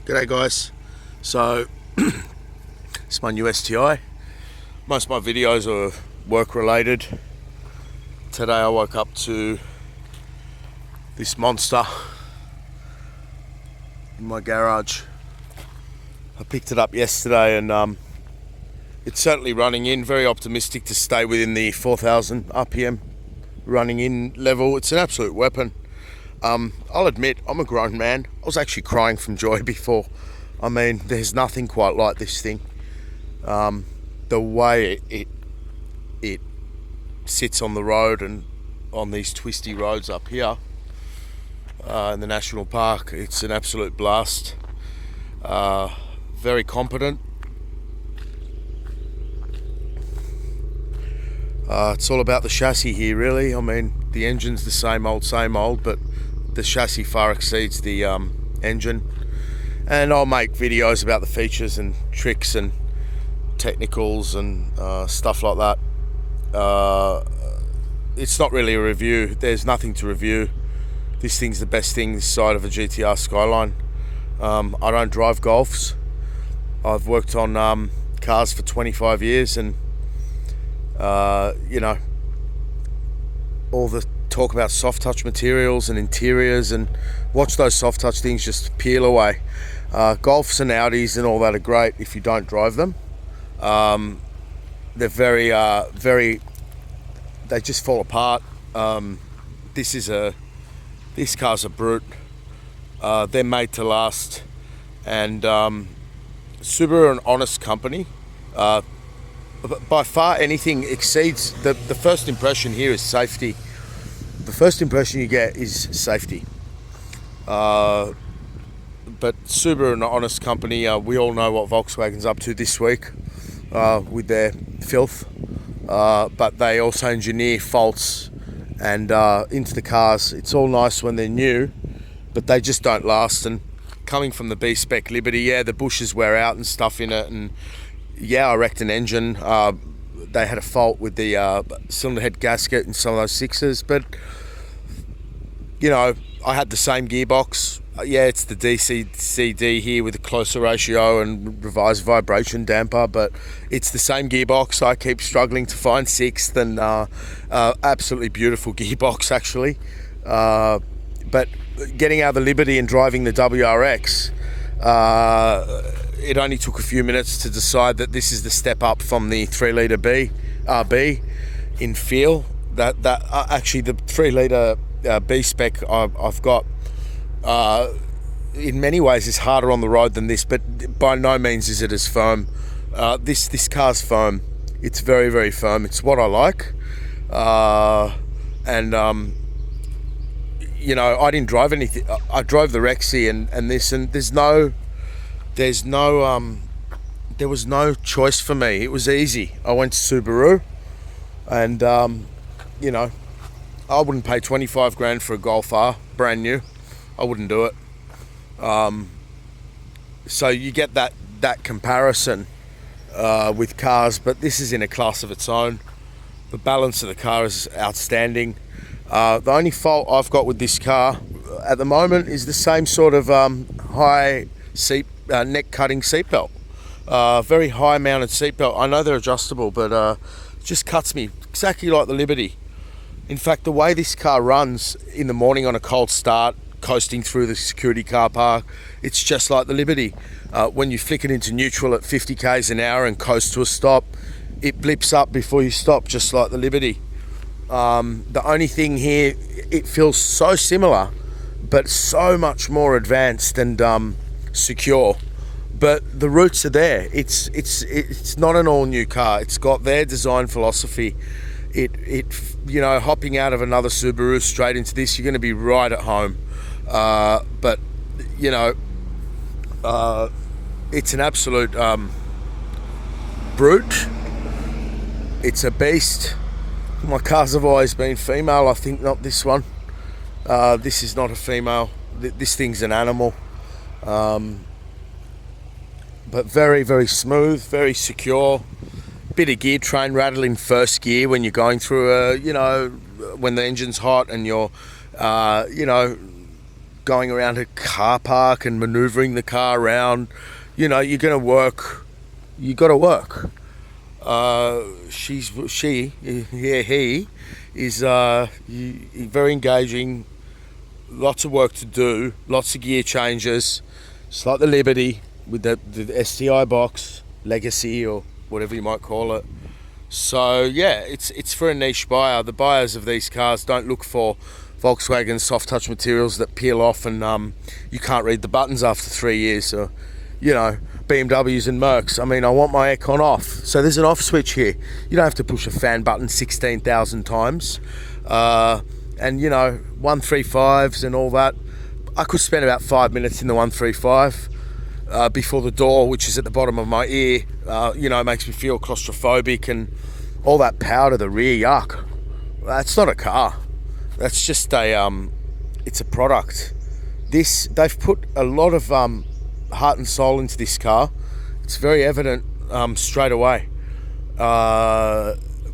G'day guys. So it's my new STi. Most of my videos are work related. Today I woke up to this monster in my garage. I picked it up yesterday and it's certainly running in. Very optimistic to stay within the 4,000 RPM running in level. It's an absolute weapon. I'll admit, I'm a grown man. I was actually crying from joy before. I mean, there's nothing quite like this thing. The way it sits on the road and on these twisty roads up here in the national park, it's an absolute blast. Very competent. It's all about the chassis here, really. I mean, the engine's the same old, but the chassis far exceeds the engine. And I'll make videos about the features and tricks and technicals and stuff like that. It's not really a review. There's nothing to review. This thing's the best thing this side of a GTR Skyline. I don't drive Golfs. I've worked on cars for 25 years and you know, all the talk about soft touch materials and interiors, and watch those soft touch things just peel away. Golfs and Audis and all that are great if you don't drive them. They're very, they just fall apart. This car's a brute. They're made to last, and Subaru are an honest company. By far anything exceeds the first impression here is safety. The first impression you get is safety. But Subaru are an honest company. We all know what Volkswagen's up to this week with their filth. But they also engineer faults and into the cars. It's all nice when they're new, but they just don't last. And coming from the B-Spec Liberty, yeah, the bushes wear out and stuff in it, and yeah, I wrecked an engine. They had a fault with the cylinder head gasket in some of those sixes, but you know, I had the same gearbox. Yeah, it's the DCCD here with a closer ratio and revised vibration damper, but it's the same gearbox. I keep struggling to find sixth, and absolutely beautiful gearbox actually. But getting out of the Liberty and driving the WRX, it only took a few minutes to decide that this is the step up from the 3-litre RB in feel. That actually the 3-litre B spec I've got in many ways is harder on the road than this, but by no means is it as firm. This car's firm. It's very, very firm. It's what I like. And you know, I didn't drive anything. I drove the Rexy and this, and there was no choice for me. It was easy. I went to Subaru, and you know, I wouldn't pay 25 grand for a Golf R brand new. I wouldn't do it. So you get that comparison with cars, but this is in a class of its own. The balance of the car is outstanding. The only fault I've got with this car at the moment is the same sort of high neck cutting seatbelt. Very high mounted seatbelt. I know they're adjustable, but it just cuts me exactly like the Liberty. In fact, the way this car runs in the morning on a cold start, coasting through the security car park, it's just like the Liberty. When you flick it into neutral at 50 k's an hour and coast to a stop, it blips up before you stop, just like the Liberty. The only thing here, it feels so similar, but so much more advanced and secure. But the roots are there. It's not an all new car. It's got their design philosophy. It you know, hopping out of another Subaru straight into this, you're going to be right at home. But you know, it's an absolute brute. It's a beast. My cars have always been female. I think not this one. This is not a female. This thing's an animal. But very, very smooth, very secure. Bit of gear train rattle in first gear when you're going through you know, when the engine's hot and you're you know, going around a car park and manoeuvring the car around. You know, you're going to work. You got to work. He is very engaging. Lots of work to do. Lots of gear changes. It's like the Liberty with the STi box, Legacy or whatever you might call it. So yeah, it's for a niche buyer. The buyers of these cars don't look for Volkswagen soft touch materials that peel off and you can't read the buttons after 3 years, or you know, BMWs and Mercs. I mean, I want my aircon off, so there's an off switch here. You don't have to push a fan button 16,000 times, and you know, 135s and all that. I could spend about 5 minutes in the 135 before the door, which is at the bottom of my ear. You know, it makes me feel claustrophobic, and all that power to the rear, yuck. That's not a car. That's just it's a product. They've put a lot of heart and soul into this car. It's very evident straight away.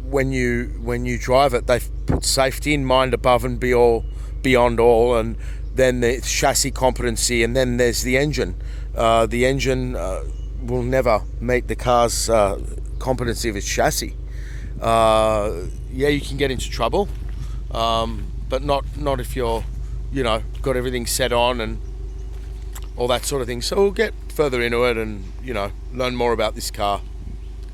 When you drive it, they've put safety in mind above and beyond all, and then the chassis competency, and then there's the engine. The engine will never meet the car's competency of its chassis. Yeah, you can get into trouble, but not if you're, you know, got everything set on and all that sort of thing. So we'll get further into it and, you know, learn more about this car.